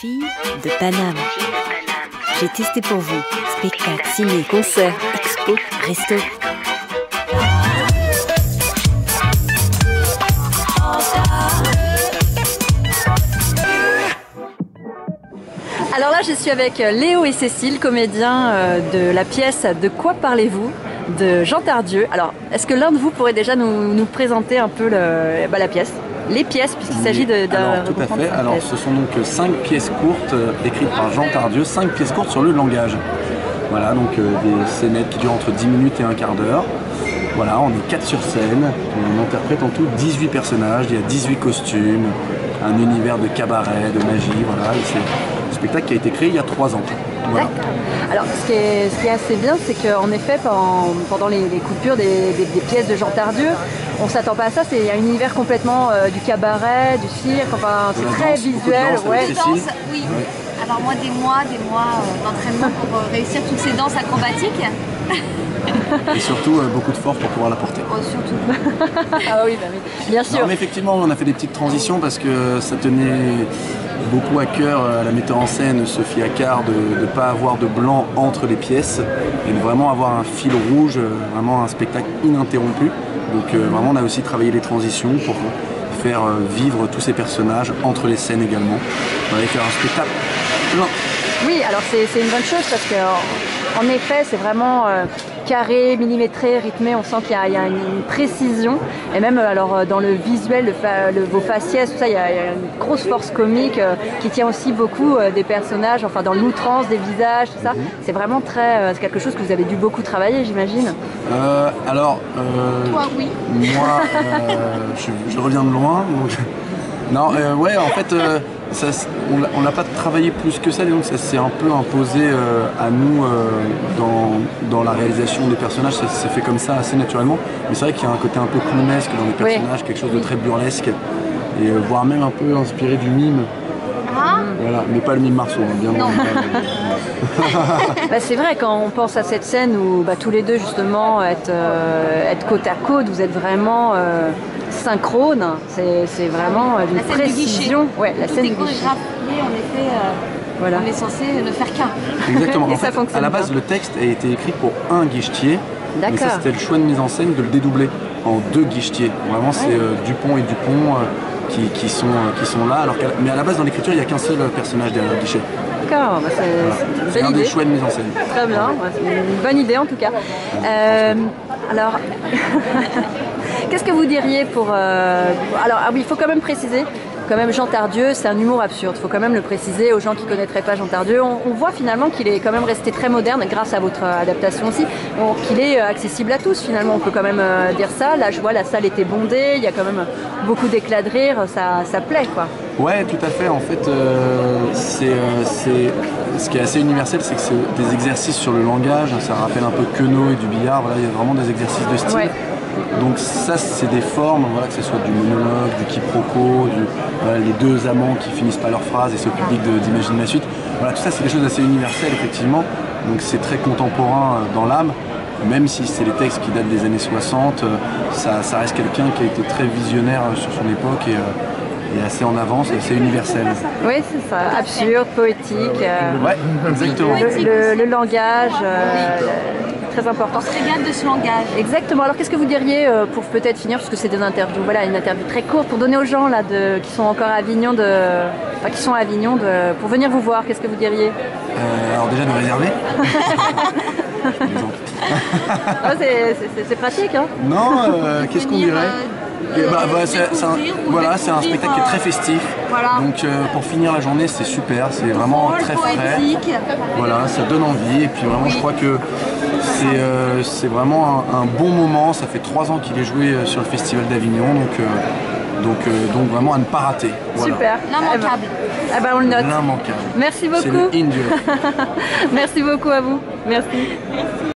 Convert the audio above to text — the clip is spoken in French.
Filles de Paname. J'ai testé pour vous. Spectacle, ciné, concert, expo, resto. Alors là, je suis avec Léo et Cécile, comédiens de la pièce De quoi parlez-vous de Jean Tardieu. Alors, est-ce que l'un de vous pourrait déjà nous présenter un peu la pièce, les pièces, puisqu'il s'agit d'un tout à fait. Alors, ce sont donc 5 pièces courtes écrites par Jean Tardieu, 5 pièces courtes sur le langage. Voilà, donc des scénettes qui durent entre 10 minutes et un quart d'heure. Voilà, on est 4 sur scène, on interprète en tout 18 personnages, il y a 18 costumes, un univers de cabaret, de magie, voilà. C'est un spectacle qui a été créé il y a 3 ans. Voilà. Alors, ce qui est assez bien, c'est qu'en effet, pendant les coupures des pièces de Jean Tardieu, on ne s'attend pas à ça. Il y a un univers complètement du cabaret, du cirque, enfin, c'est très visuel. Ouais. Danse, oui. Ouais. Alors moi, des mois d'entraînement pour réussir toutes ces danses acrobatiques. Et surtout, beaucoup de force pour pouvoir la porter. Oh, surtout. Ah oui, bah oui, bien sûr. Non, mais effectivement, on a fait des petites transitions parce que ça tenait beaucoup à cœur à la metteur en scène, Sophie Accard, de ne pas avoir de blanc entre les pièces et de vraiment avoir un fil rouge, vraiment un spectacle ininterrompu. Donc vraiment, on a aussi travaillé les transitions pour faire vivre tous ces personnages entre les scènes également. On allait faire un spectacle plein. Oui, alors c'est une bonne chose parce que en effet, c'est vraiment carré, millimétré, rythmé. On sent qu'il y a une précision. Et même alors dans le visuel, vos faciès, tout ça, il y a une grosse force comique qui tient aussi beaucoup des personnages, enfin dans l'outrance des visages, tout ça. C'est vraiment c'est quelque chose que vous avez dû beaucoup travailler, j'imagine. Toi, oui. Moi, je reviens de loin. Donc... Non, ouais, en fait, on l'a pas travaillé plus que ça, donc ça s'est un peu imposé à nous dans la réalisation des personnages, ça s'est fait comme ça assez naturellement. Mais c'est vrai qu'il y a un côté un peu clownesque dans les personnages, quelque chose de très burlesque, et voire même un peu inspiré du mime. Voilà, mais pas le mime Marceau, bien non. C'est vrai, quand on pense à cette scène où tous les deux justement être côte à côte, vous êtes vraiment synchrone, c'est vraiment d'une précision. Ouais, la scène du guichet. En effet, voilà. On est censé ne faire qu'un. Exactement. En fait, à la base, le texte a été écrit pour un guichetier. Mais ça, c'était le choix de mise en scène de le dédoubler en 2 guichetiers. Vraiment, c'est Dupont et Dupont qui sont là. Mais à la base, dans l'écriture, il n'y a qu'un seul personnage derrière le guichet. D'accord, c'est un des choix de mise en scène. Très bien, c'est une bonne idée en tout cas. Alors, qu'est-ce que vous diriez pour... Alors, il faut quand même préciser, Jean Tardieu, c'est un humour absurde. Il faut quand même le préciser aux gens qui ne connaîtraient pas Jean Tardieu. On voit finalement qu'il est quand même resté très moderne grâce à votre adaptation aussi. Qu'il est accessible à tous finalement, on peut quand même dire ça. Là, je vois, la salle était bondée, il y a quand même beaucoup d'éclat de rire, ça plaît quoi. Ouais, tout à fait. En fait, ce qui est assez universel, c'est que c'est des exercices sur le langage. Ça rappelle un peu Queneau et du billard. Voilà, il y a vraiment des exercices de style. Ouais. Donc ça, c'est des formes, voilà, que ce soit du monologue, du quiproquo, les 2 amants qui finissent pas leur phrase et c'est au public d'imaginer la suite. Voilà, tout ça, c'est des choses assez universelles, effectivement. Donc c'est très contemporain dans l'âme. Même si c'est les textes qui datent des années 60, ça reste quelqu'un qui a été très visionnaire sur son époque et assez en avance, et assez universel. Oui, c'est ça, absurde, poétique. Ouais, exactement. Le langage, très important. On se régale de ce langage. Exactement. Alors qu'est-ce que vous diriez pour peut-être finir, parce que c'est des interviews, voilà, une interview très courte, pour donner aux gens là, qui sont encore à Avignon, pour venir vous voir, qu'est-ce que vous diriez? Alors déjà de réserver. C'est pratique, hein? Non, qu'est-ce qu'on dirait? C'est un spectacle qui est très festif. Voilà. Donc pour finir la journée, c'est super, c'est vraiment très frais. Voilà, ça donne envie. Et puis vraiment, je crois que c'est vraiment un bon moment. Ça fait 3 ans qu'il est joué sur le Festival d'Avignon, donc vraiment à ne pas rater. Voilà. Super. L'immanquable. On le note. L'immanquable. Merci beaucoup. C'est le in-duel. Merci beaucoup à vous. Merci.